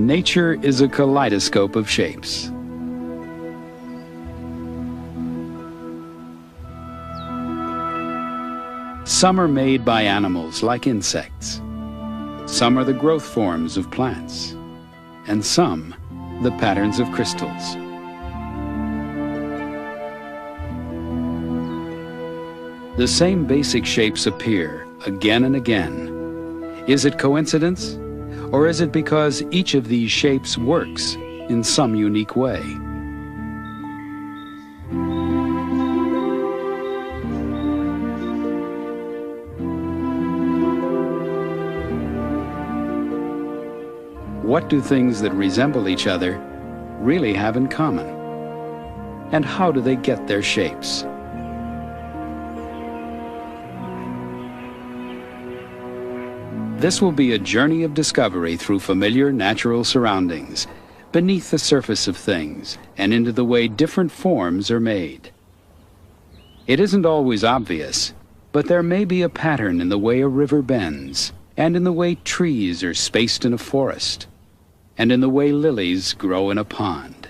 Nature is a kaleidoscope of shapes. Some are made by animals like insects. Some are the growth forms of plants. And some, the patterns of crystals. The same basic shapes appear again and again. Is it coincidence? Or is it because each of these shapes works in some unique way? What do things that resemble each other really have in common? And how do they get their shapes? This will be a journey of discovery through familiar natural surroundings, beneath the surface of things, and into the way different forms are made. It isn't always obvious, but there may be a pattern in the way a river bends, and in the way trees are spaced in a forest, and in the way lilies grow in a pond.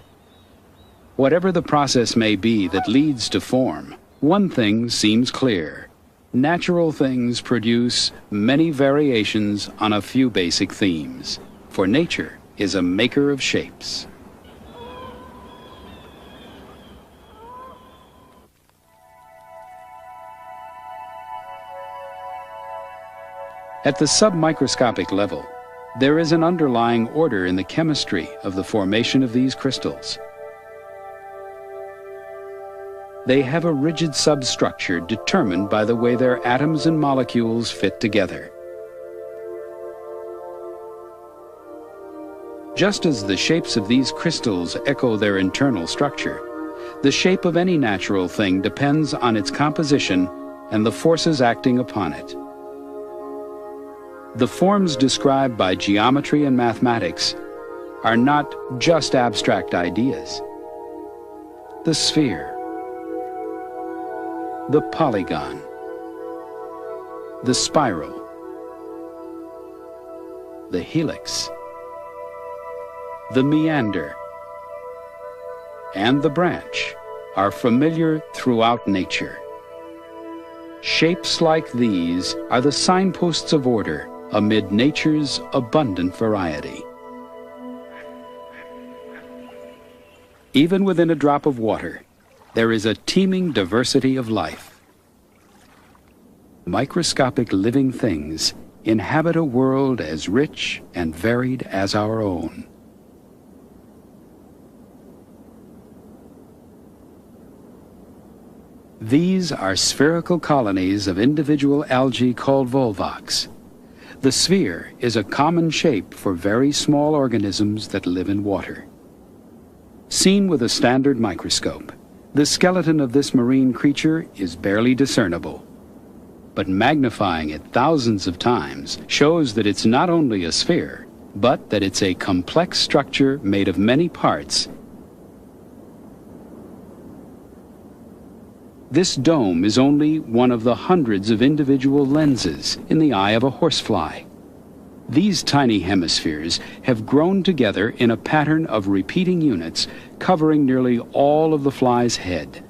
Whatever the process may be that leads to form, one thing seems clear. Natural things produce many variations on a few basic themes, for nature is a maker of shapes. At the submicroscopic level, there is an underlying order in the chemistry of the formation of these crystals. They have a rigid substructure determined by the way their atoms and molecules fit together. Just as the shapes of these crystals echo their internal structure, the shape of any natural thing depends on its composition and the forces acting upon it. The forms described by geometry and mathematics are not just abstract ideas. The sphere, the polygon, the spiral, the helix, the meander, and the branch are familiar throughout nature. Shapes like these are the signposts of order amid nature's abundant variety. Even within a drop of water, there is a teeming diversity of life. Microscopic living things inhabit a world as rich and varied as our own. These are spherical colonies of individual algae called volvox. The sphere is a common shape for very small organisms that live in water. Seen with a standard microscope, the skeleton of this marine creature is barely discernible. But magnifying it thousands of times shows that it's not only a sphere, but that it's a complex structure made of many parts. This dome is only one of the hundreds of individual lenses in the eye of a horsefly. These tiny hemispheres have grown together in a pattern of repeating units covering nearly all of the fly's head.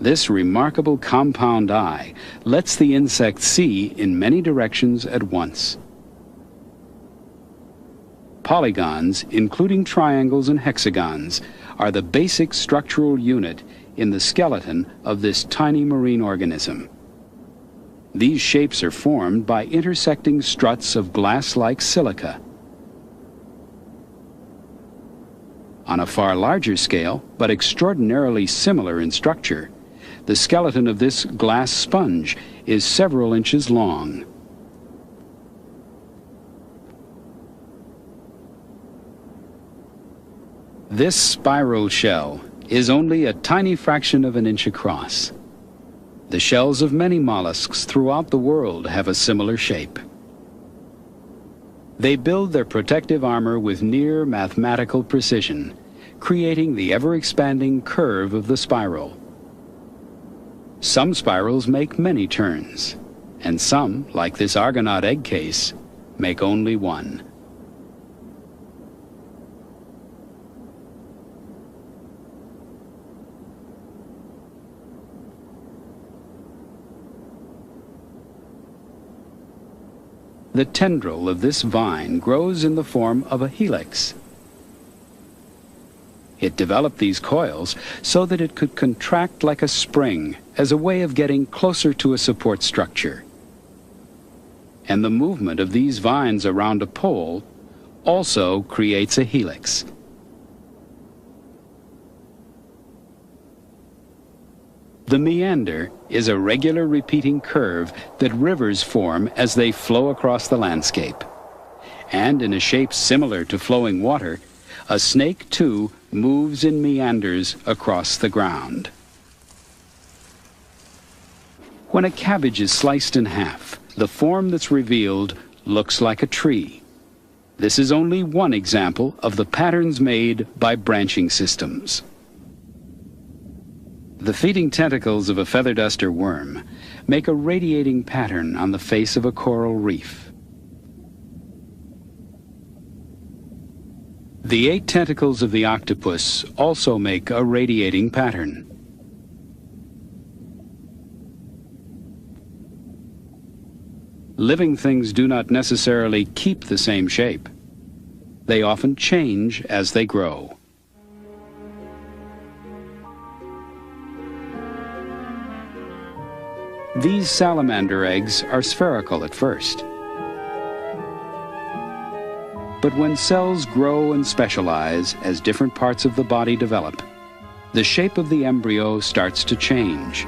This remarkable compound eye lets the insect see in many directions at once. Polygons, including triangles and hexagons, are the basic structural unit in the skeleton of this tiny marine organism. These shapes are formed by intersecting struts of glass-like silica. On a far larger scale, but extraordinarily similar in structure, the skeleton of this glass sponge is several inches long. This spiral shell is only a tiny fraction of an inch across. The shells of many mollusks throughout the world have a similar shape. They build their protective armor with near mathematical precision, creating the ever-expanding curve of the spiral. Some spirals make many turns, and some, like this Argonaut egg case, make only one. The tendril of this vine grows in the form of a helix. It developed these coils so that it could contract like a spring as a way of getting closer to a support structure. And the movement of these vines around a pole also creates a helix. The meander is a regular repeating curve that rivers form as they flow across the landscape. And in a shape similar to flowing water, a snake too moves in meanders across the ground. When a cabbage is sliced in half, the form that's revealed looks like a tree. This is only one example of the patterns made by branching systems. The feeding tentacles of a feather duster worm make a radiating pattern on the face of a coral reef. The 8 tentacles of the octopus also make a radiating pattern. Living things do not necessarily keep the same shape. They often change as they grow. These salamander eggs are spherical at first. But when cells grow and specialize as different parts of the body develop, the shape of the embryo starts to change.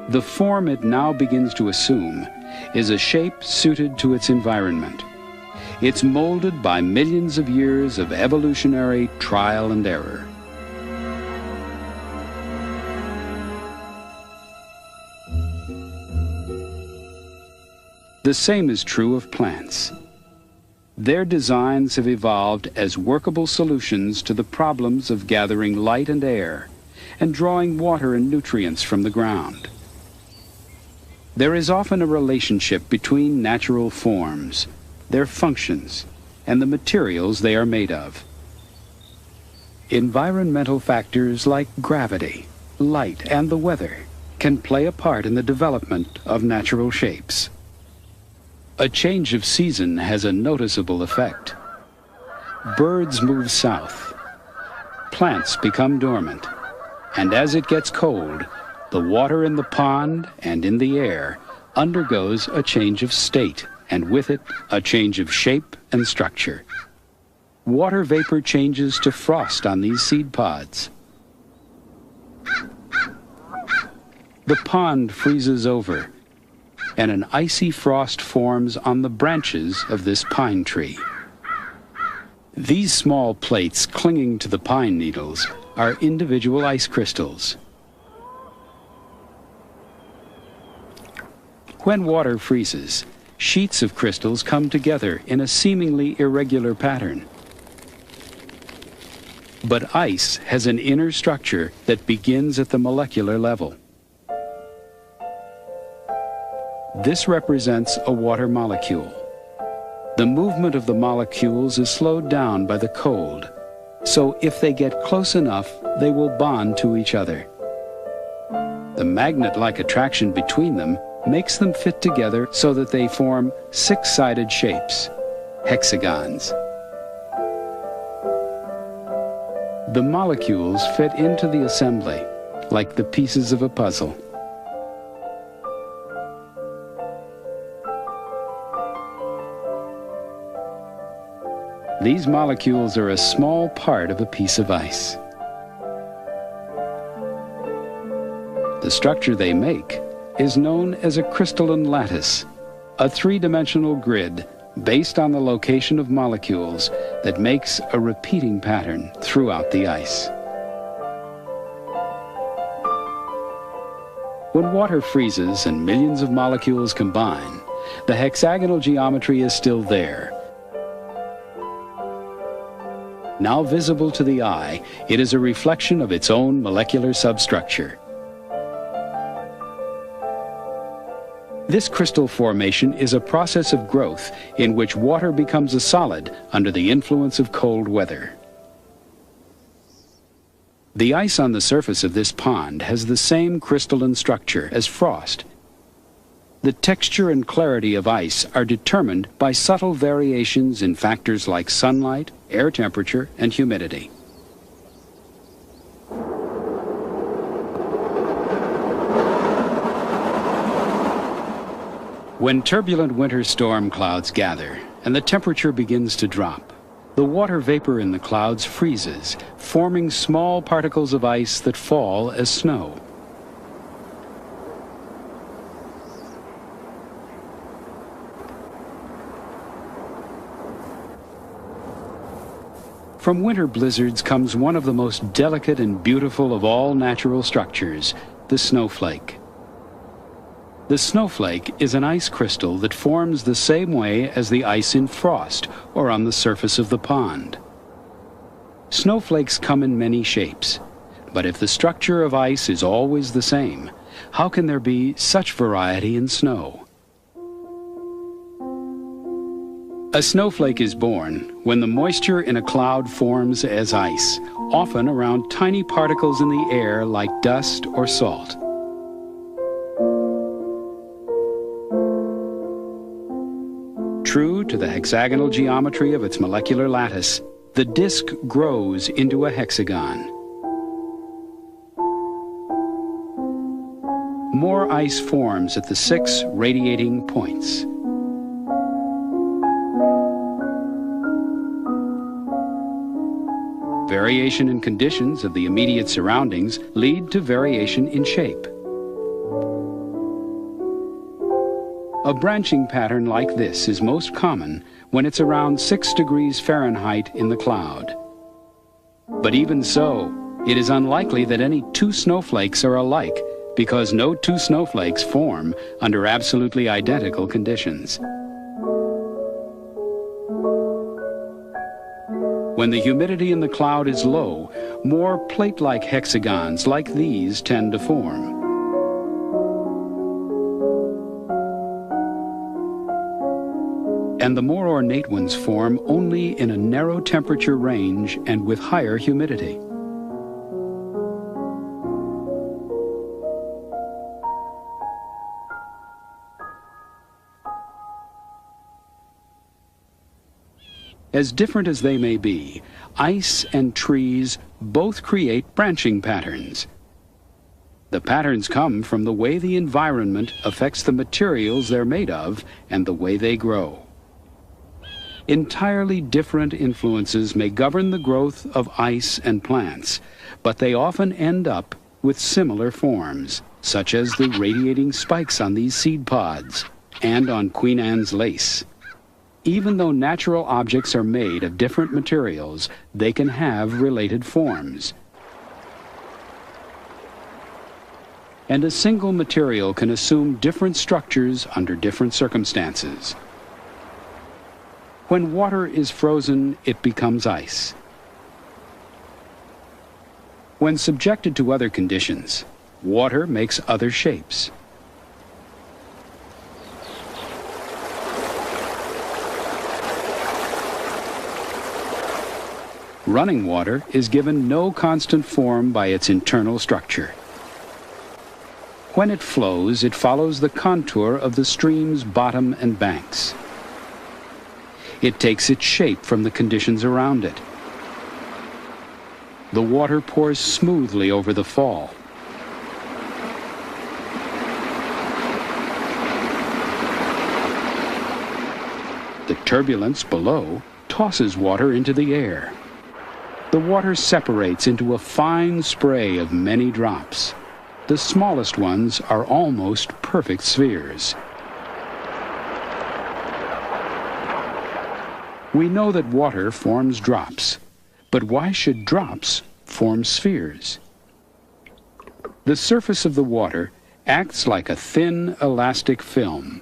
The form it now begins to assume is a shape suited to its environment. It's molded by millions of years of evolutionary trial and error. The same is true of plants. Their designs have evolved as workable solutions to the problems of gathering light and air and drawing water and nutrients from the ground. There is often a relationship between natural forms, their functions, and the materials they are made of. Environmental factors like gravity, light, and the weather can play a part in the development of natural shapes. A change of season has a noticeable effect. Birds move south. Plants become dormant. And as it gets cold, the water in the pond and in the air undergoes a change of state, and with it, a change of shape and structure. Water vapor changes to frost on these seed pods. The pond freezes over, and an icy frost forms on the branches of this pine tree. These small plates clinging to the pine needles are individual ice crystals. When water freezes, sheets of crystals come together in a seemingly irregular pattern. But ice has an inner structure that begins at the molecular level. This represents a water molecule. The movement of the molecules is slowed down by the cold, so if they get close enough, they will bond to each other. The magnet-like attraction between them makes them fit together so that they form six-sided shapes, hexagons. The molecules fit into the assembly like the pieces of a puzzle. These molecules are a small part of a piece of ice. The structure they make is known as a crystalline lattice, a three-dimensional grid based on the location of molecules that makes a repeating pattern throughout the ice. When water freezes and millions of molecules combine, the hexagonal geometry is still there. Now visible to the eye, it is a reflection of its own molecular substructure. This crystal formation is a process of growth in which water becomes a solid under the influence of cold weather. The ice on the surface of this pond has the same crystalline structure as frost. The texture and clarity of ice are determined by subtle variations in factors like sunlight, air temperature, and humidity. When turbulent winter storm clouds gather and the temperature begins to drop, the water vapor in the clouds freezes, forming small particles of ice that fall as snow. From winter blizzards comes one of the most delicate and beautiful of all natural structures, the snowflake. The snowflake is an ice crystal that forms the same way as the ice in frost or on the surface of the pond. Snowflakes come in many shapes, but if the structure of ice is always the same, how can there be such variety in snow? A snowflake is born when the moisture in a cloud forms as ice, often around tiny particles in the air like dust or salt. True to the hexagonal geometry of its molecular lattice, the disk grows into a hexagon. More ice forms at the 6 radiating points. Variation in conditions of the immediate surroundings lead to variation in shape. A branching pattern like this is most common when it's around 6 degrees Fahrenheit in the cloud. But even so, it is unlikely that any 2 snowflakes are alike because no 2 snowflakes form under absolutely identical conditions. When the humidity in the cloud is low, more plate-like hexagons like these tend to form. And the more ornate ones form only in a narrow temperature range and with higher humidity. As different as they may be, ice and trees both create branching patterns. The patterns come from the way the environment affects the materials they're made of and the way they grow. Entirely different influences may govern the growth of ice and plants, but they often end up with similar forms, such as the radiating spikes on these seed pods and on Queen Anne's lace. Even though natural objects are made of different materials, they can have related forms. And a single material can assume different structures under different circumstances. When water is frozen, it becomes ice. When subjected to other conditions, water makes other shapes. Running water is given no constant form by its internal structure. When it flows, it follows the contour of the stream's bottom and banks. It takes its shape from the conditions around it. The water pours smoothly over the fall. The turbulence below tosses water into the air. The water separates into a fine spray of many drops. The smallest ones are almost perfect spheres. We know that water forms drops, but why should drops form spheres? The surface of the water acts like a thin, elastic film.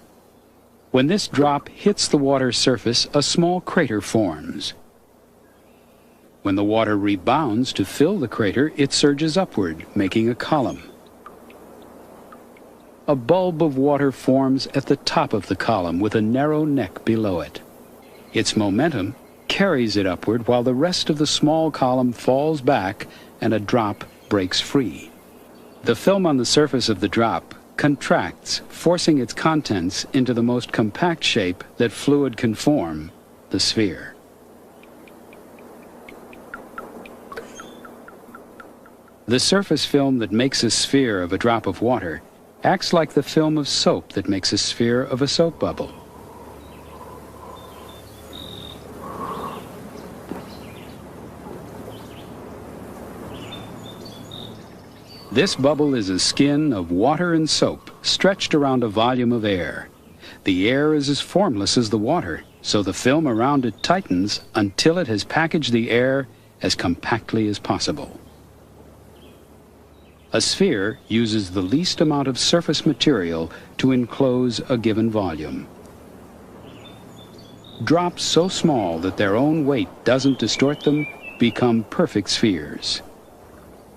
When this drop hits the water's surface, a small crater forms. When the water rebounds to fill the crater, it surges upward, making a column. A bulb of water forms at the top of the column with a narrow neck below it. Its momentum carries it upward while the rest of the small column falls back and a drop breaks free. The film on the surface of the drop contracts, forcing its contents into the most compact shape that fluid can form, the sphere. The surface film that makes a sphere of a drop of water acts like the film of soap that makes a sphere of a soap bubble. This bubble is a skin of water and soap stretched around a volume of air. The air is as formless as the water, so the film around it tightens until it has packaged the air as compactly as possible. A sphere uses the least amount of surface material to enclose a given volume. Drops so small that their own weight doesn't distort them become perfect spheres.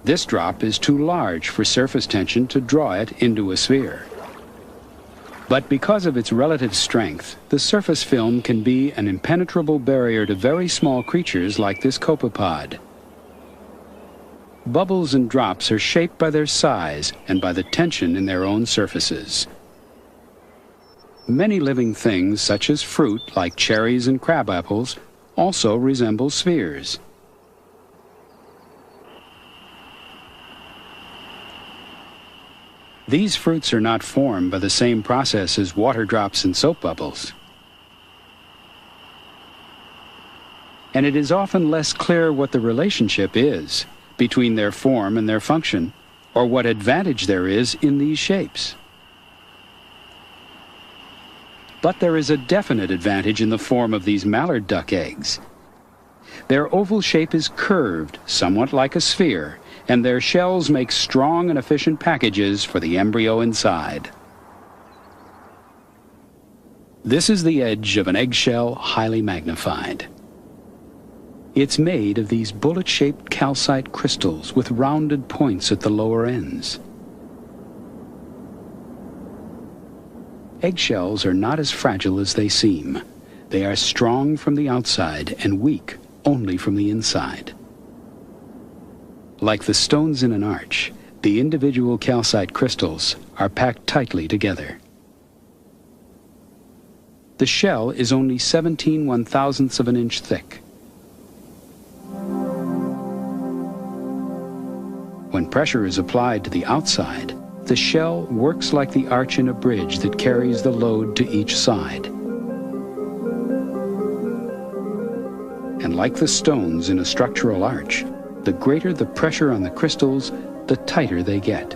This drop is too large for surface tension to draw it into a sphere. But because of its relative strength, the surface film can be an impenetrable barrier to very small creatures like this copepod. Bubbles and drops are shaped by their size and by the tension in their own surfaces. Many living things, such as fruit like cherries and crab apples, also resemble spheres. These fruits are not formed by the same process as water drops and soap bubbles. And it is often less clear what the relationship is between their form and their function, or what advantage there is in these shapes. But there is a definite advantage in the form of these mallard duck eggs. Their oval shape is curved, somewhat like a sphere, and their shells make strong and efficient packages for the embryo inside. This is the edge of an eggshell highly magnified. It's made of these bullet-shaped calcite crystals with rounded points at the lower ends. Eggshells are not as fragile as they seem. They are strong from the outside and weak only from the inside. Like the stones in an arch, the individual calcite crystals are packed tightly together. The shell is only 17 1/1000ths of an inch thick. When pressure is applied to the outside, the shell works like the arch in a bridge that carries the load to each side. And like the stones in a structural arch, the greater the pressure on the crystals, the tighter they get.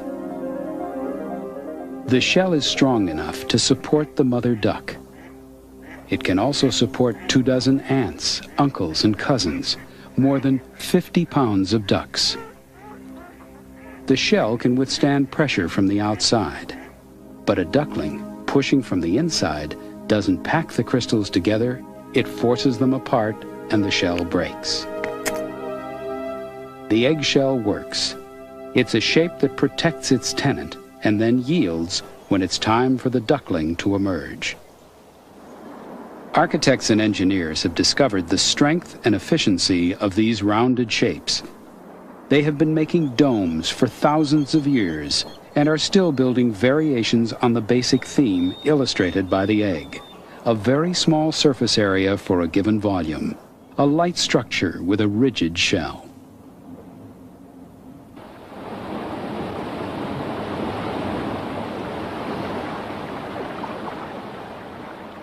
The shell is strong enough to support the mother duck. It can also support 24 aunts, uncles, and cousins, more than 50 pounds of ducks. The shell can withstand pressure from the outside, but a duckling, pushing from the inside, doesn't pack the crystals together, it forces them apart and the shell breaks. The eggshell works. It's a shape that protects its tenant and then yields when it's time for the duckling to emerge. Architects and engineers have discovered the strength and efficiency of these rounded shapes. They have been making domes for thousands of years and are still building variations on the basic theme illustrated by the egg. A very small surface area for a given volume. A light structure with a rigid shell.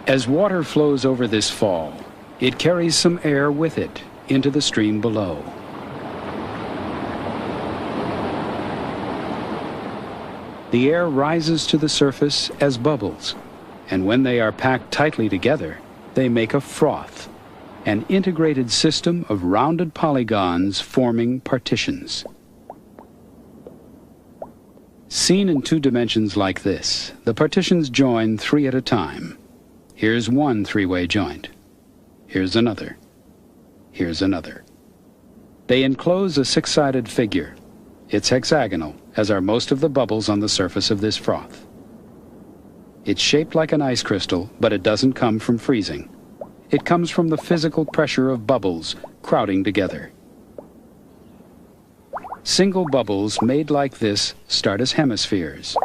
As water flows over this fall, it carries some air with it into the stream below. The air rises to the surface as bubbles, and when they are packed tightly together, they make a froth, an integrated system of rounded polygons forming partitions. Seen in 2 dimensions like this, the partitions join 3 at a time. Here's one 3-way joint. Here's another. Here's another. They enclose a 6-sided figure. It's hexagonal, as are most of the bubbles on the surface of this froth. It's shaped like an ice crystal, but it doesn't come from freezing. It comes from the physical pressure of bubbles crowding together. Single bubbles made like this start as hemispheres.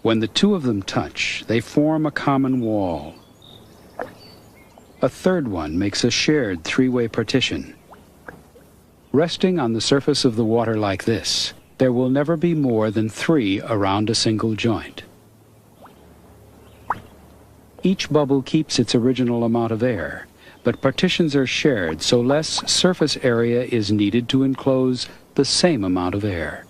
When the two of them touch, they form a common wall. A third one makes a shared three-way partition. Resting on the surface of the water like this, there will never be more than 3 around a single joint. Each bubble keeps its original amount of air, but partitions are shared, so less surface area is needed to enclose the same amount of air.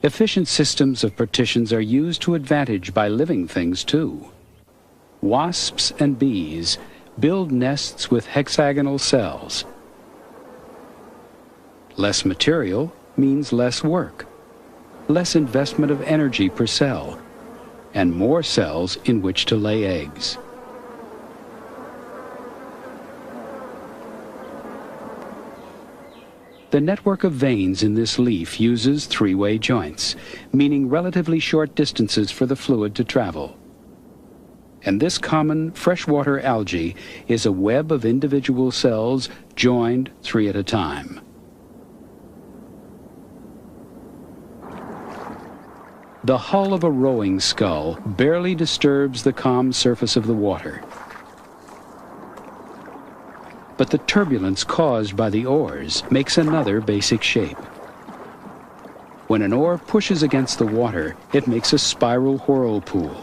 Efficient systems of partitions are used to advantage by living things too. Wasps and bees build nests with hexagonal cells. Less material means less work, less investment of energy per cell, and more cells in which to lay eggs. The network of veins in this leaf uses three-way joints, meaning relatively short distances for the fluid to travel. And this common freshwater algae is a web of individual cells joined 3 at a time. The hull of a rowing scull barely disturbs the calm surface of the water. But the turbulence caused by the oars makes another basic shape. When an oar pushes against the water, it makes a spiral whirlpool,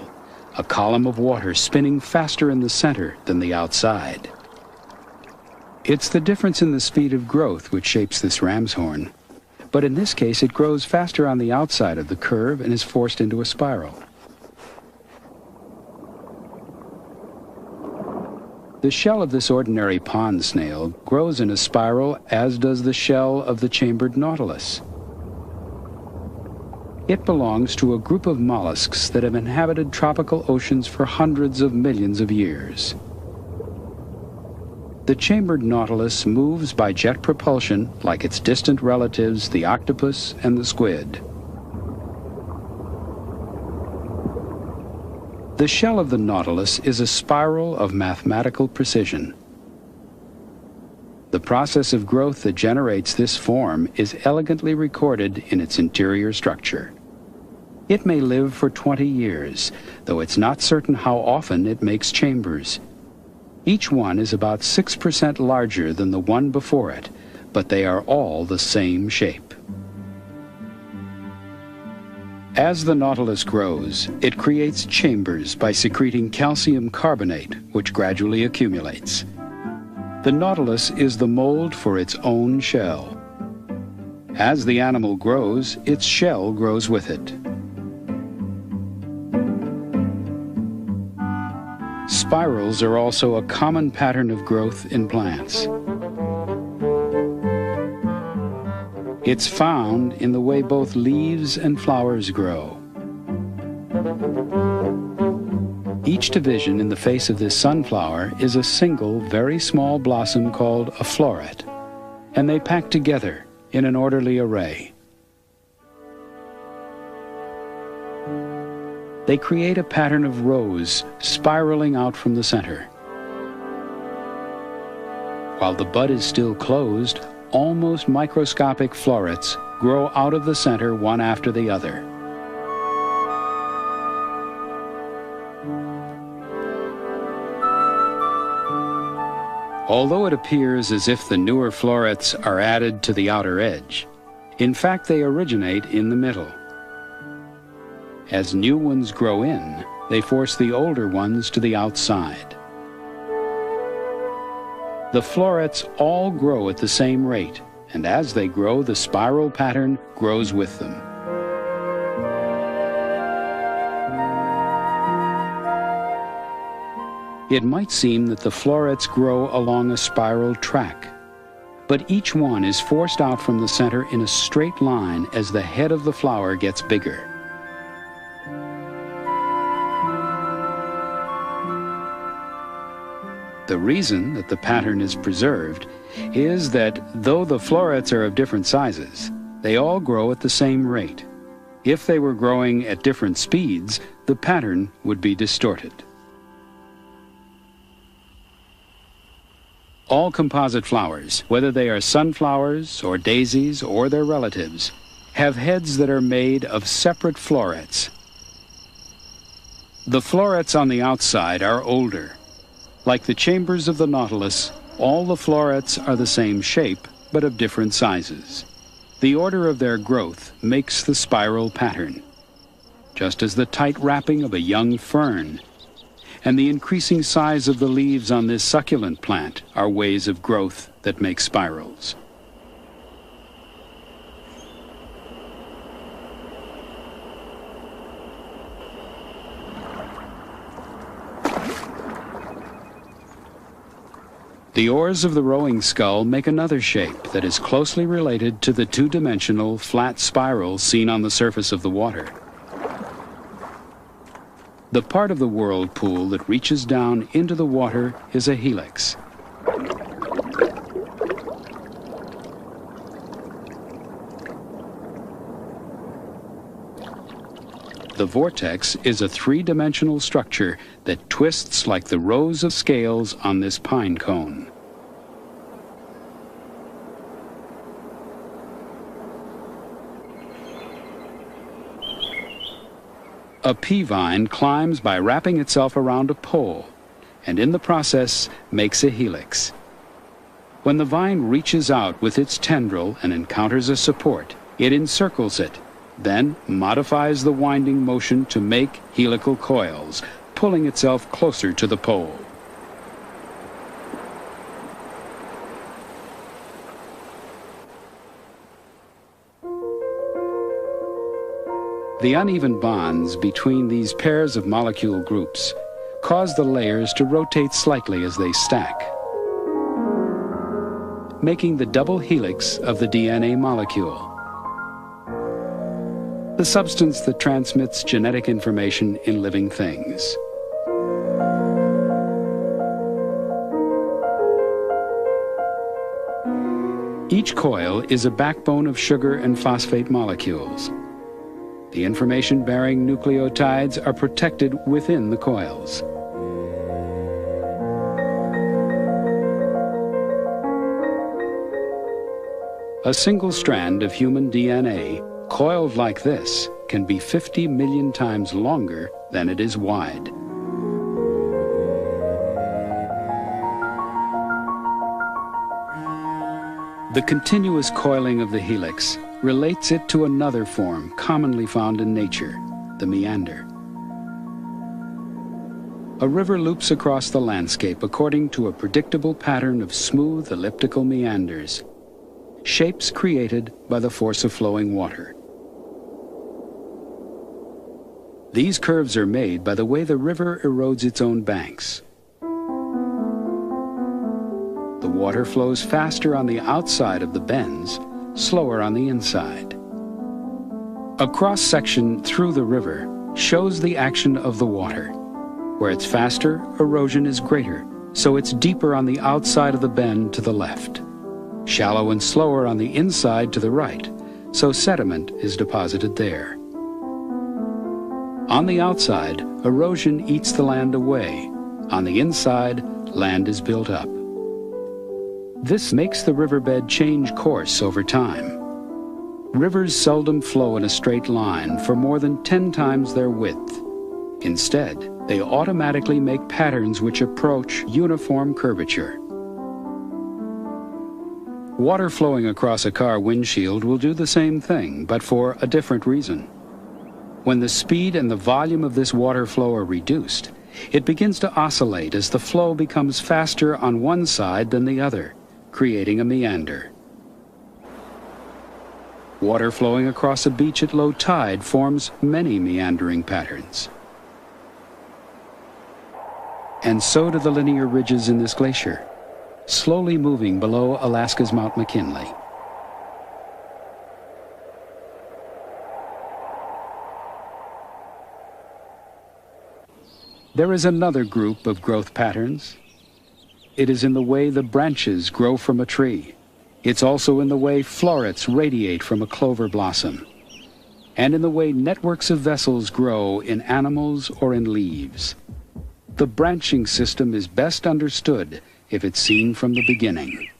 a column of water spinning faster in the center than the outside. It's the difference in the speed of growth which shapes this ram's horn. But in this case, it grows faster on the outside of the curve and is forced into a spiral. The shell of this ordinary pond snail grows in a spiral, as does the shell of the chambered nautilus. It belongs to a group of mollusks that have inhabited tropical oceans for hundreds of millions of years. The chambered nautilus moves by jet propulsion like its distant relatives, the octopus and the squid. The shell of the nautilus is a spiral of mathematical precision. The process of growth that generates this form is elegantly recorded in its interior structure. It may live for 20 years, though it's not certain how often it makes chambers. Each one is about 6% larger than the one before it, but they are all the same shape. As the nautilus grows, it creates chambers by secreting calcium carbonate, which gradually accumulates. The nautilus is the mold for its own shell. As the animal grows, its shell grows with it. Spirals are also a common pattern of growth in plants. It's found in the way both leaves and flowers grow. Each division in the face of this sunflower is a single, very small blossom called a floret, and they pack together in an orderly array. They create a pattern of rows spiraling out from the center. While the bud is still closed, almost microscopic florets grow out of the center one after the other. Although it appears as if the newer florets are added to the outer edge, in fact they originate in the middle. As new ones grow in, they force the older ones to the outside. The florets all grow at the same rate, and as they grow, the spiral pattern grows with them. It might seem that the florets grow along a spiral track, but each one is forced out from the center in a straight line as the head of the flower gets bigger. The reason that the pattern is preserved is that though the florets are of different sizes, they all grow at the same rate. If they were growing at different speeds, the pattern would be distorted. All composite flowers, whether they are sunflowers or daisies or their relatives, have heads that are made of separate florets. The florets on the outside are older. Like the chambers of the nautilus, all the florets are the same shape, but of different sizes. The order of their growth makes the spiral pattern, just as the tight wrapping of a young fern and the increasing size of the leaves on this succulent plant are ways of growth that make spirals. The oars of the rowing scull make another shape that is closely related to the two-dimensional flat spiral seen on the surface of the water. The part of the whirlpool that reaches down into the water is a helix. The vortex is a three-dimensional structure that twists like the rows of scales on this pine cone. A pea vine climbs by wrapping itself around a pole, and in the process makes a helix. When the vine reaches out with its tendril and encounters a support, it encircles it, then modifies the winding motion to make helical coils, pulling itself closer to the pole. The uneven bonds between these pairs of molecule groups cause the layers to rotate slightly as they stack, making the double helix of the DNA molecule, the substance that transmits genetic information in living things. Each coil is a backbone of sugar and phosphate molecules. The information-bearing nucleotides are protected within the coils. A single strand of human DNA, coiled like this, can be 50 million times longer than it is wide. The continuous coiling of the helix relates it to another form commonly found in nature, the meander. A river loops across the landscape according to a predictable pattern of smooth elliptical meanders, shapes created by the force of flowing water. These curves are made by the way the river erodes its own banks. The water flows faster on the outside of the bends, slower on the inside. A cross-section through the river shows the action of the water. Where it's faster, erosion is greater, so it's deeper on the outside of the bend to the left. Shallow and slower on the inside to the right, so sediment is deposited there. On the outside, erosion eats the land away. On the inside, land is built up. This makes the riverbed change course over time. Rivers seldom flow in a straight line for more than 10 times their width. Instead, they automatically make patterns which approach uniform curvature. Water flowing across a car windshield will do the same thing, but for a different reason. When the speed and the volume of this water flow are reduced, it begins to oscillate as the flow becomes faster on one side than the other, creating a meander. Water flowing across a beach at low tide forms many meandering patterns. And so do the linear ridges in this glacier, slowly moving below Alaska's Mount McKinley. There is another group of growth patterns. it is in the way the branches grow from a tree. It's also in the way florets radiate from a clover blossom, and in the way networks of vessels grow in animals or in leaves. The branching system is best understood if it's seen from the beginning.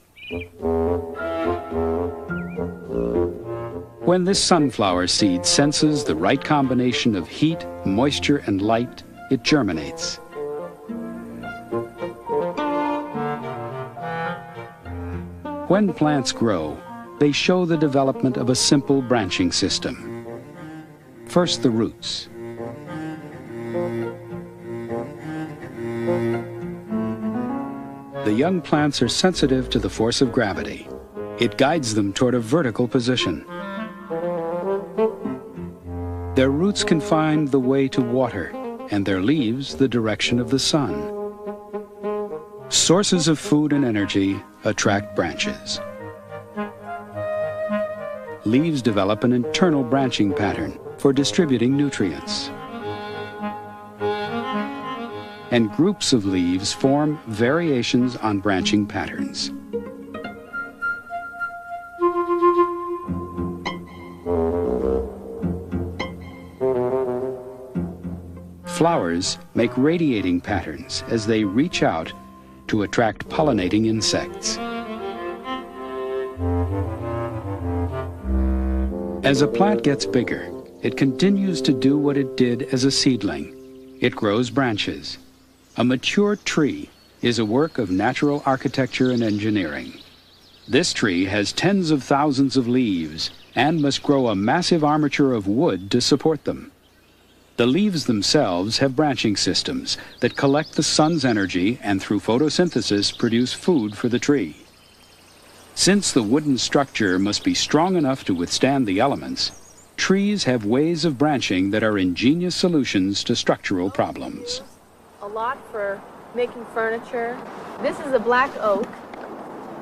When this sunflower seed senses the right combination of heat, moisture, and light, it germinates. When plants grow, they show the development of a simple branching system. First, the roots. The young plants are sensitive to the force of gravity. It guides them toward a vertical position. Their roots can find the way to water, and their leaves the direction of the sun. Sources of food and energy attract branches. Leaves develop an internal branching pattern for distributing nutrients. And groups of leaves form variations on branching patterns. Flowers make radiating patterns as they reach out to attract pollinating insects. As a plant gets bigger, it continues to do what it did as a seedling. It grows branches. A mature tree is a work of natural architecture and engineering. This tree has tens of thousands of leaves and must grow a massive armature of wood to support them. The leaves themselves have branching systems that collect the sun's energy and through photosynthesis produce food for the tree. Since the wooden structure must be strong enough to withstand the elements, trees have ways of branching that are ingenious solutions to structural problems. A lot for making furniture. This is a black oak,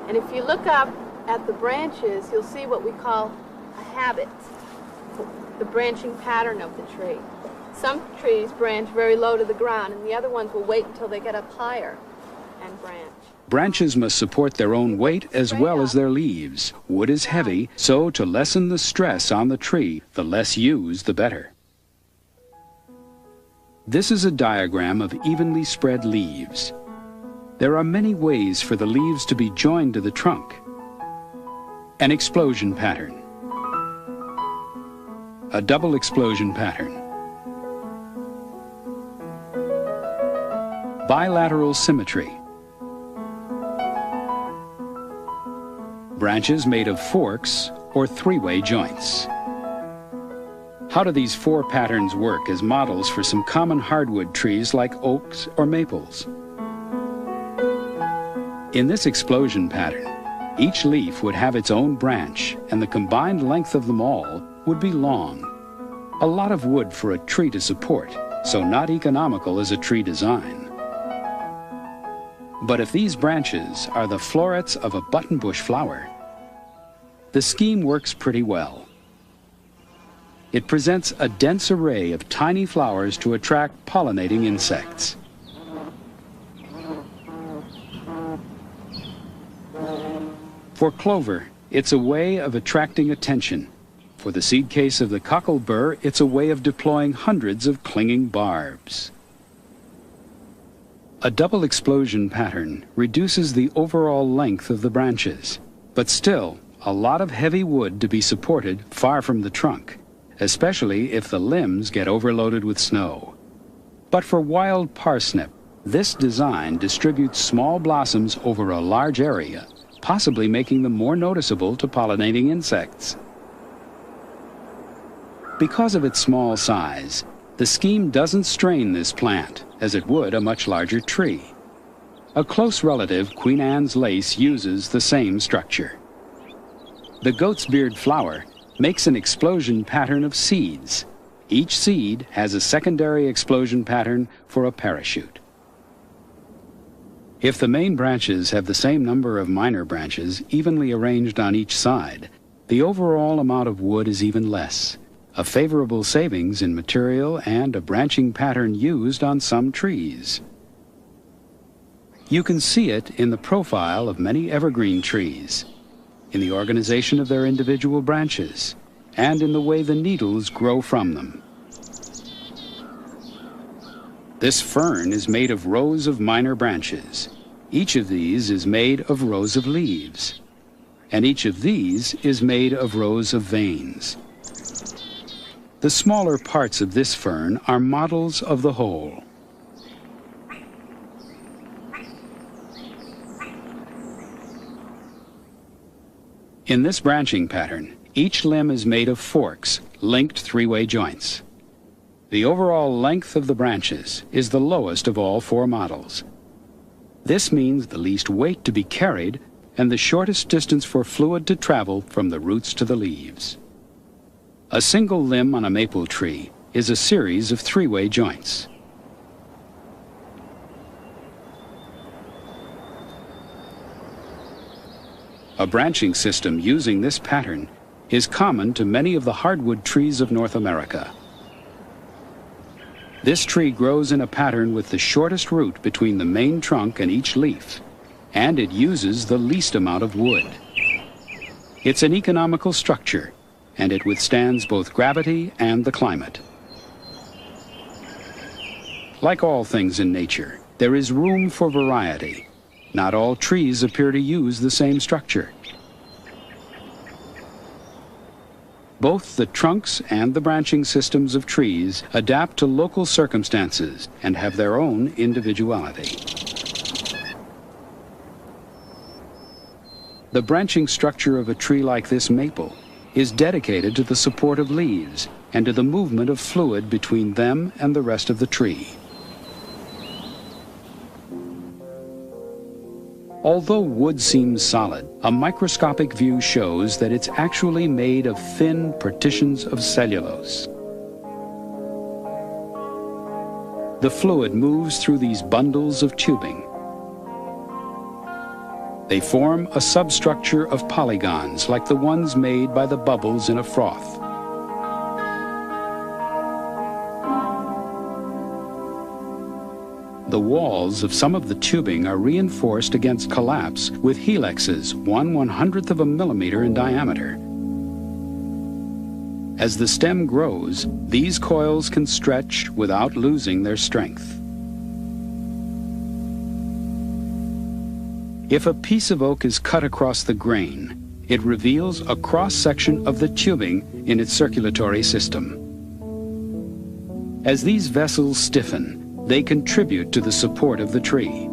and if you look up at the branches, you'll see what we call a habit, the branching pattern of the tree. Some trees branch very low to the ground, and the other ones will wait until they get up higher and branch. Branches must support their own weight as well as their leaves. Wood is heavy, so to lessen the stress on the tree, the less used, the better. This is a diagram of evenly spread leaves. There are many ways for the leaves to be joined to the trunk. An explosion pattern. A double explosion pattern. Bilateral symmetry. Branches made of forks or three-way joints. How do these four patterns work as models for some common hardwood trees like oaks or maples? In this explosion pattern, each leaf would have its own branch, and the combined length of them all would be long. A lot of wood for a tree to support, so not economical as a tree design. But if these branches are the florets of a buttonbush flower, the scheme works pretty well. It presents a dense array of tiny flowers to attract pollinating insects. For clover, it's a way of attracting attention. For the seed case of the cocklebur, it's a way of deploying hundreds of clinging barbs. A double explosion pattern reduces the overall length of the branches, but still a lot of heavy wood to be supported far from the trunk, especially if the limbs get overloaded with snow. But for wild parsnip, this design distributes small blossoms over a large area, possibly making them more noticeable to pollinating insects. Because of its small size, the scheme doesn't strain this plant, as it would a much larger tree. A close relative, Queen Anne's lace, uses the same structure. The goat's beard flower makes an explosion pattern of seeds. Each seed has a secondary explosion pattern for a parachute. If the main branches have the same number of minor branches evenly arranged on each side, the overall amount of wood is even less, a favorable savings in material and a branching pattern used on some trees. You can see it in the profile of many evergreen trees, in the organization of their individual branches, and in the way the needles grow from them. This fern is made of rows of minor branches. Each of these is made of rows of leaves, and each of these is made of rows of veins. The smaller parts of this fern are models of the whole. In this branching pattern, each limb is made of forks, linked three-way joints. The overall length of the branches is the lowest of all four models. This means the least weight to be carried and the shortest distance for fluid to travel from the roots to the leaves. A single limb on a maple tree is a series of three-way joints. A branching system using this pattern is common to many of the hardwood trees of North America. This tree grows in a pattern with the shortest root between the main trunk and each leaf, and it uses the least amount of wood. It's an economical structure, and it withstands both gravity and the climate. Like all things in nature, there is room for variety. Not all trees appear to use the same structure. Both the trunks and the branching systems of trees adapt to local circumstances and have their own individuality. The branching structure of a tree like this maple is dedicated to the support of leaves and to the movement of fluid between them and the rest of the tree. Although wood seems solid, a microscopic view shows that it's actually made of thin partitions of cellulose. The fluid moves through these bundles of tubing. They form a substructure of polygons like the ones made by the bubbles in a froth. The walls of some of the tubing are reinforced against collapse with helixes 1/100th of a millimeter in diameter. As the stem grows, these coils can stretch without losing their strength. If a piece of oak is cut across the grain, it reveals a cross-section of the tubing in its circulatory system. As these vessels stiffen, they contribute to the support of the tree.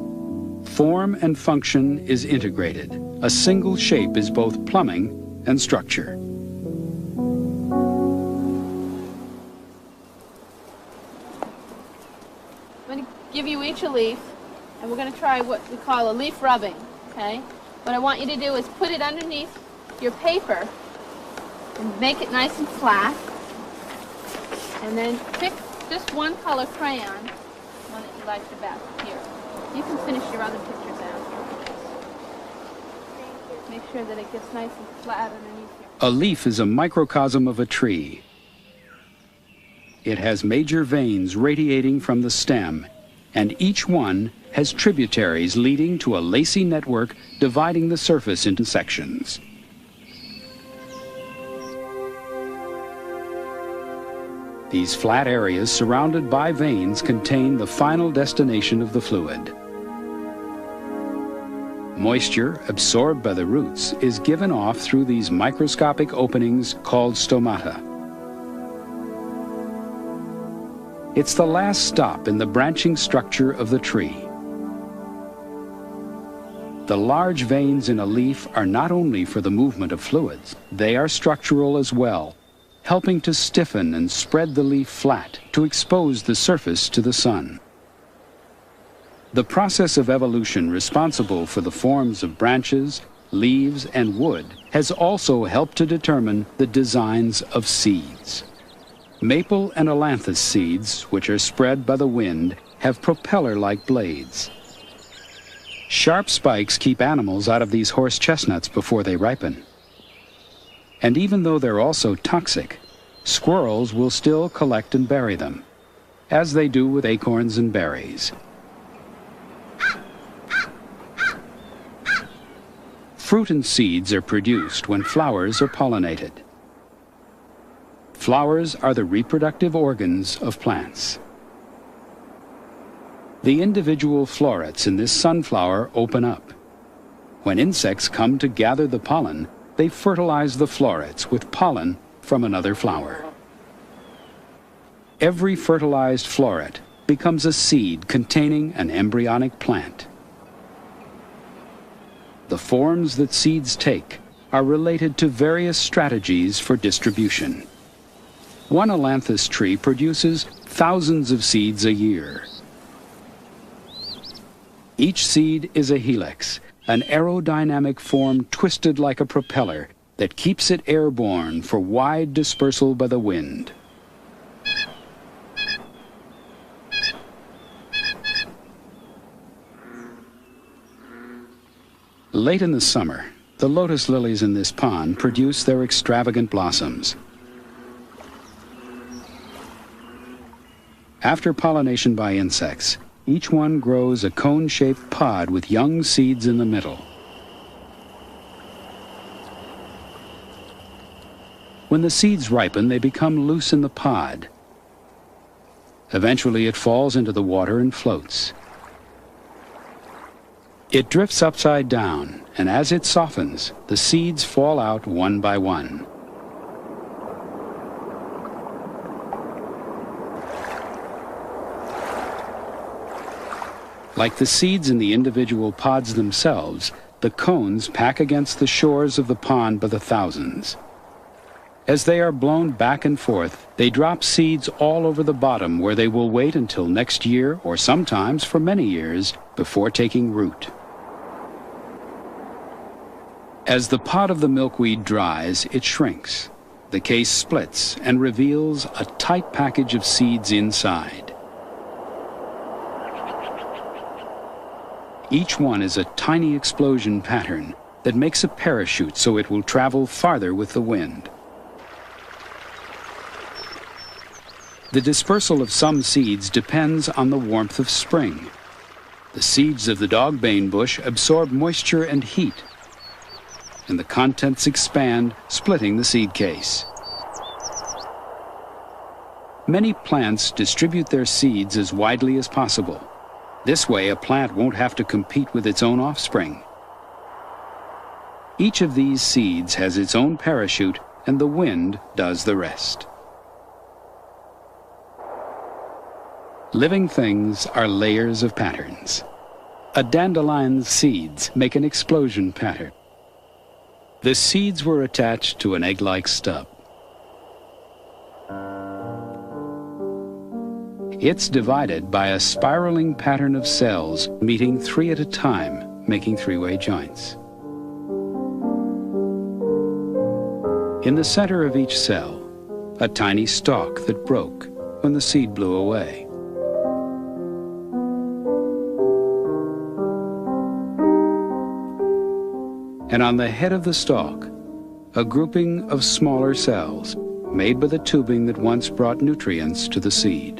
Form and function is integrated. A single shape is both plumbing and structure. I'm going to give you each a leaf, and we're going to try what we call a leaf rubbing, okay? What I want you to do is put it underneath your paper and make it nice and flat, and then pick just one color crayon, one that you like the best. Here, you can finish your other pictures after. Make sure that it gets nice and flat underneath here. A leaf is a microcosm of a tree. It has major veins radiating from the stem, and each one has tributaries leading to a lacy network dividing the surface into sections. These flat areas surrounded by veins contain the final destination of the fluid. Moisture absorbed by the roots is given off through these microscopic openings called stomata. It's the last stop in the branching structure of the tree. The large veins in a leaf are not only for the movement of fluids, they are structural as well, helping to stiffen and spread the leaf flat to expose the surface to the sun. The process of evolution responsible for the forms of branches, leaves, and wood has also helped to determine the designs of seeds. Maple and ailanthus seeds, which are spread by the wind, have propeller-like blades. Sharp spikes keep animals out of these horse chestnuts before they ripen. And even though they're also toxic, squirrels will still collect and bury them, as they do with acorns and berries. Fruit and seeds are produced when flowers are pollinated. Flowers are the reproductive organs of plants. The individual florets in this sunflower open up. When insects come to gather the pollen, they fertilize the florets with pollen from another flower. Every fertilized floret becomes a seed containing an embryonic plant. The forms that seeds take are related to various strategies for distribution. One ailanthus tree produces thousands of seeds a year. Each seed is a helix, an aerodynamic form twisted like a propeller that keeps it airborne for wide dispersal by the wind. Late in the summer, the lotus lilies in this pond produce their extravagant blossoms. After pollination by insects, each one grows a cone-shaped pod with young seeds in the middle. When the seeds ripen, they become loose in the pod. Eventually, it falls into the water and floats. It drifts upside down, and as it softens, the seeds fall out one by one. Like the seeds in the individual pods themselves, the cones pack against the shores of the pond by the thousands. As they are blown back and forth, they drop seeds all over the bottom, where they will wait until next year, or sometimes for many years, before taking root. As the pod of the milkweed dries, it shrinks. The case splits and reveals a tight package of seeds inside. Each one is a tiny explosion pattern that makes a parachute so it will travel farther with the wind. The dispersal of some seeds depends on the warmth of spring. The seeds of the dogbane bush absorb moisture and heat, and the contents expand, splitting the seed case. Many plants distribute their seeds as widely as possible. This way, a plant won't have to compete with its own offspring. Each of these seeds has its own parachute, and the wind does the rest. Living things are layers of patterns. A dandelion's seeds make an explosion pattern. The seeds were attached to an egg-like stub. It's divided by a spiraling pattern of cells meeting three at a time, making three-way joints. In the center of each cell, a tiny stalk that broke when the seed blew away. And on the head of the stalk, a grouping of smaller cells made by the tubing that once brought nutrients to the seed.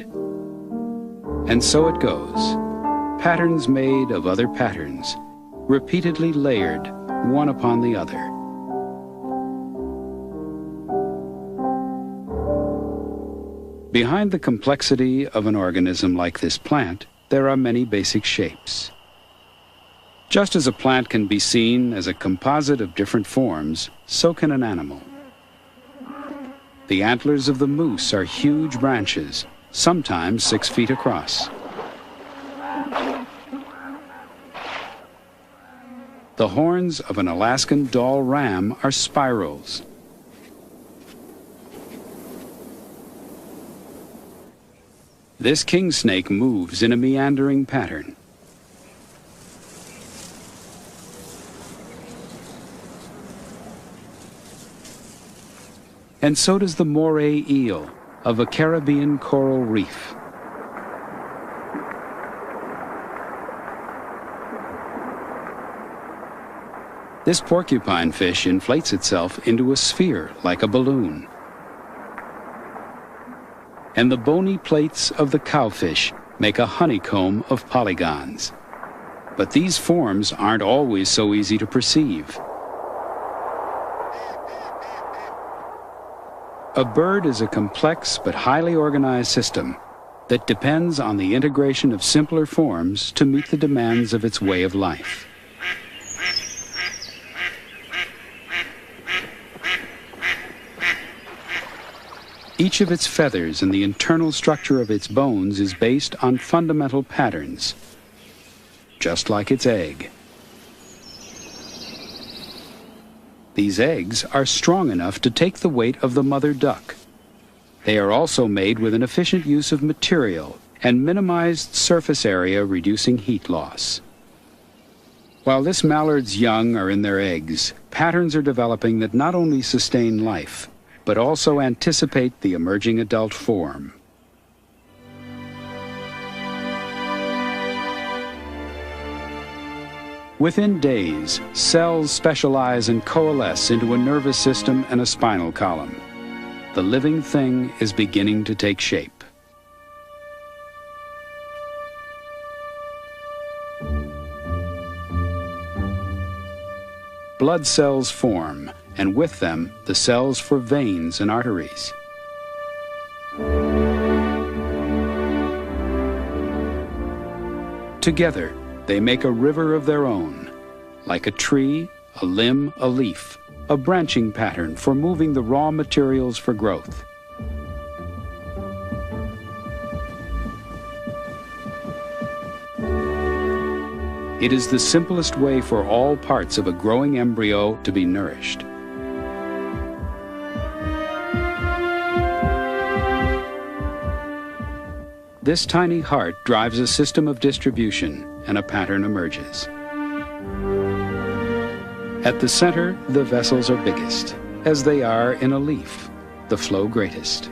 And so it goes, patterns made of other patterns, repeatedly layered one upon the other. Behind the complexity of an organism like this plant, there are many basic shapes. Just as a plant can be seen as a composite of different forms, so can an animal. The antlers of the moose are huge branches, sometimes 6 feet across. The horns of an Alaskan doll ram are spirals. This king snake moves in a meandering pattern. And so does the moray eel of a Caribbean coral reef. This porcupine fish inflates itself into a sphere like a balloon. And the bony plates of the cowfish make a honeycomb of polygons. But these forms aren't always so easy to perceive. A bird is a complex but highly organized system that depends on the integration of simpler forms to meet the demands of its way of life. Each of its feathers and the internal structure of its bones is based on fundamental patterns, just like its egg. These eggs are strong enough to take the weight of the mother duck. They are also made with an efficient use of material and minimized surface area, reducing heat loss. While this mallard's young are in their eggs, patterns are developing that not only sustain life, but also anticipate the emerging adult form. Within days, cells specialize and coalesce into a nervous system and a spinal column. The living thing is beginning to take shape. Blood cells form, and with them, the cells for veins and arteries. Together, they make a river of their own, like a tree, a limb, a leaf, a branching pattern for moving the raw materials for growth. It is the simplest way for all parts of a growing embryo to be nourished. This tiny heart drives a system of distribution, and a pattern emerges. At the center, the vessels are biggest, as they are in a leaf, the flow greatest.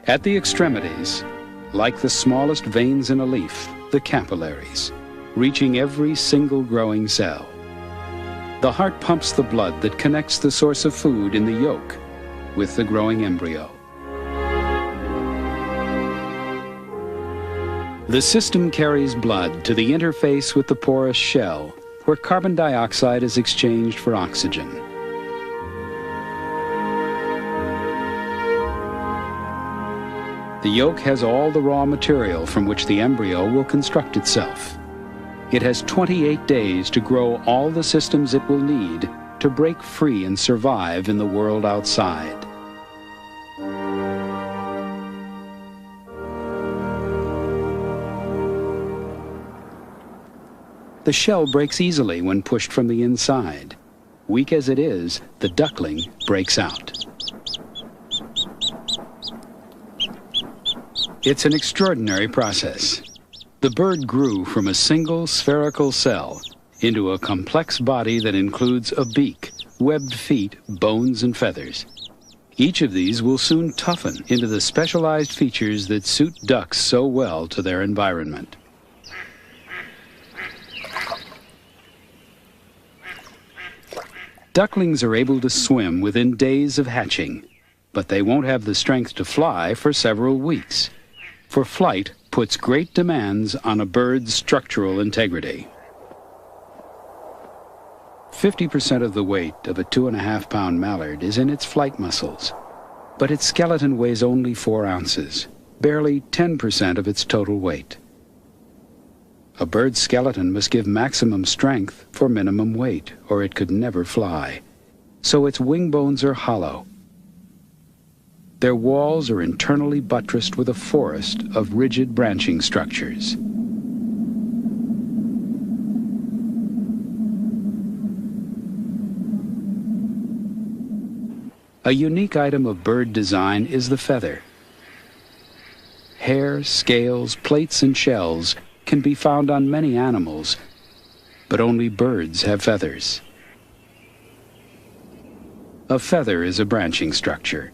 At the extremities, like the smallest veins in a leaf, the capillaries, reaching every single growing cell. The heart pumps the blood that connects the source of food in the yolk with the growing embryo. The system carries blood to the interface with the porous shell, where carbon dioxide is exchanged for oxygen. The yolk has all the raw material from which the embryo will construct itself. It has 28 days to grow all the systems it will need to break free and survive in the world outside. The shell breaks easily when pushed from the inside. Weak as it is, the duckling breaks out. It's an extraordinary process. The bird grew from a single spherical cell into a complex body that includes a beak, webbed feet, bones, and feathers. Each of these will soon toughen into the specialized features that suit ducks so well to their environment. Ducklings are able to swim within days of hatching, but they won't have the strength to fly for several weeks. For flight puts great demands on a bird's structural integrity. 50% of the weight of a 2.5-pound mallard is in its flight muscles, but its skeleton weighs only 4 ounces, barely 10% of its total weight. A bird's skeleton must give maximum strength for minimum weight, or it could never fly. So its wing bones are hollow. Their walls are internally buttressed with a forest of rigid branching structures. A unique item of bird design is the feather. Hair, scales, plates, and shells can be found on many animals, but only birds have feathers. A feather is a branching structure.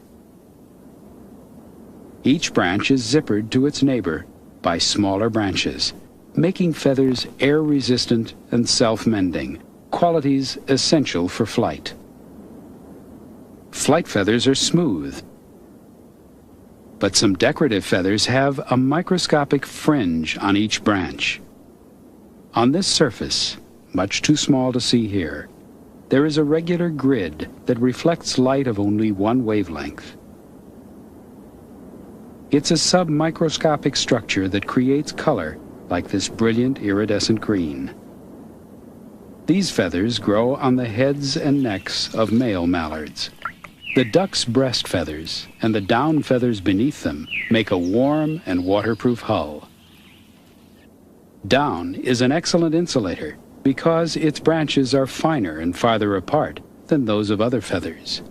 Each branch is zippered to its neighbor by smaller branches, making feathers air-resistant and self-mending, qualities essential for flight. Flight feathers are smooth, but some decorative feathers have a microscopic fringe on each branch. On this surface, much too small to see here, there is a regular grid that reflects light of only one wavelength. It's a submicroscopic structure that creates color like this brilliant iridescent green. These feathers grow on the heads and necks of male mallards. The duck's breast feathers and the down feathers beneath them make a warm and waterproof hull. Down is an excellent insulator because its branches are finer and farther apart than those of other feathers.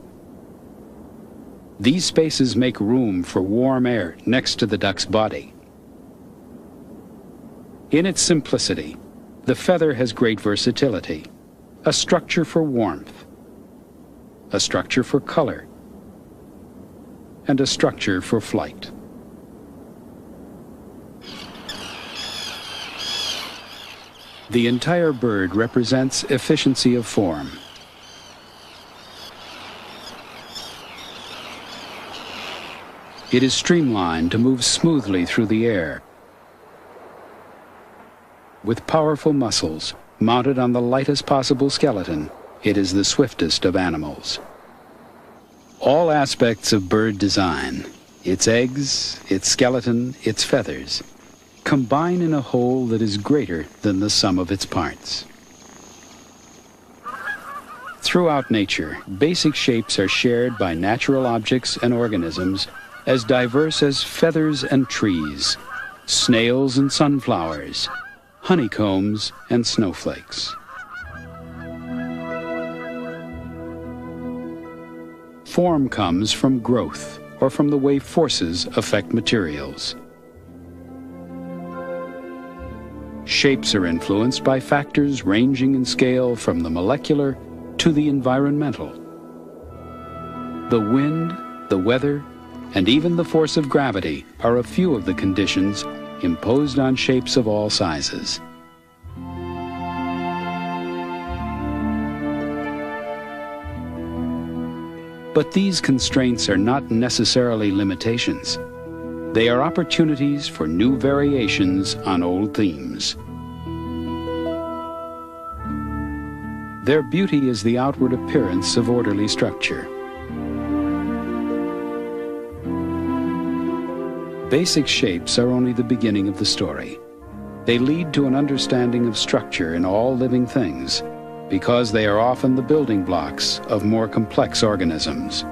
These spaces make room for warm air next to the duck's body. In its simplicity, the feather has great versatility, a structure for warmth, a structure for color, and a structure for flight. The entire bird represents efficiency of form. It is streamlined to move smoothly through the air. With powerful muscles mounted on the lightest possible skeleton, it is the swiftest of animals. All aspects of bird design, its eggs, its skeleton, its feathers, combine in a whole that is greater than the sum of its parts. Throughout nature, basic shapes are shared by natural objects and organisms as diverse as feathers and trees, snails and sunflowers, honeycombs and snowflakes. Form comes from growth or from the way forces affect materials. Shapes are influenced by factors ranging in scale from the molecular to the environmental. The wind, the weather, and even the force of gravity are a few of the conditions imposed on shapes of all sizes. But these constraints are not necessarily limitations. They are opportunities for new variations on old themes. Their beauty is the outward appearance of orderly structure. Basic shapes are only the beginning of the story. They lead to an understanding of structure in all living things, because they are often the building blocks of more complex organisms.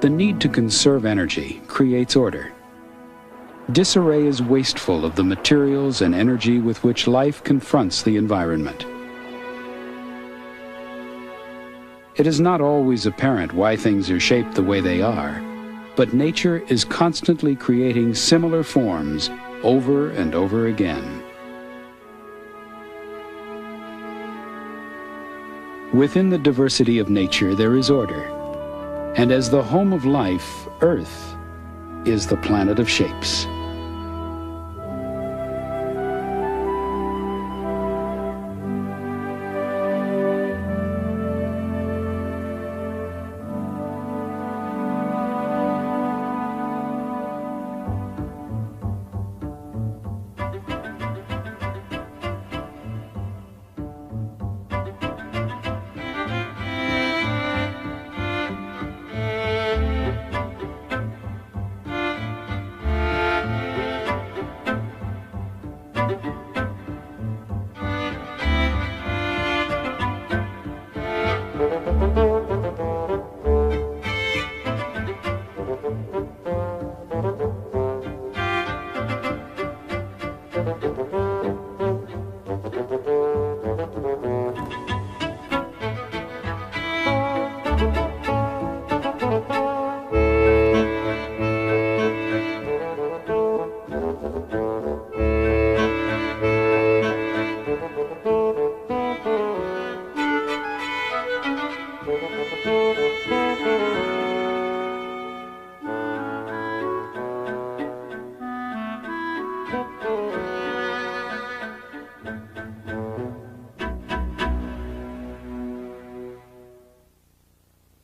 The need to conserve energy creates order. Disarray is wasteful of the materials and energy with which life confronts the environment. It is not always apparent why things are shaped the way they are, but nature is constantly creating similar forms over and over again. Within the diversity of nature there is order, and as the home of life, Earth is the planet of shapes.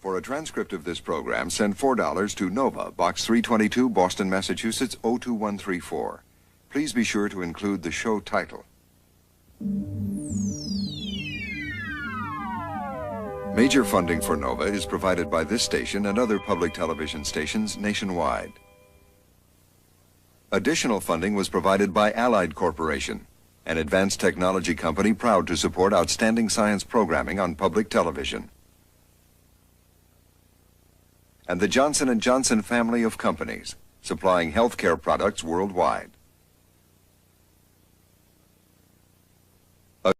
For a transcript of this program, send $4 to Nova, Box 322, Boston, Massachusetts, 02134. Please be sure to include the show title. Major funding for NOVA is provided by this station and other public television stations nationwide. Additional funding was provided by Allied Corporation, an advanced technology company proud to support outstanding science programming on public television. And the Johnson & Johnson family of companies, supplying healthcare products worldwide.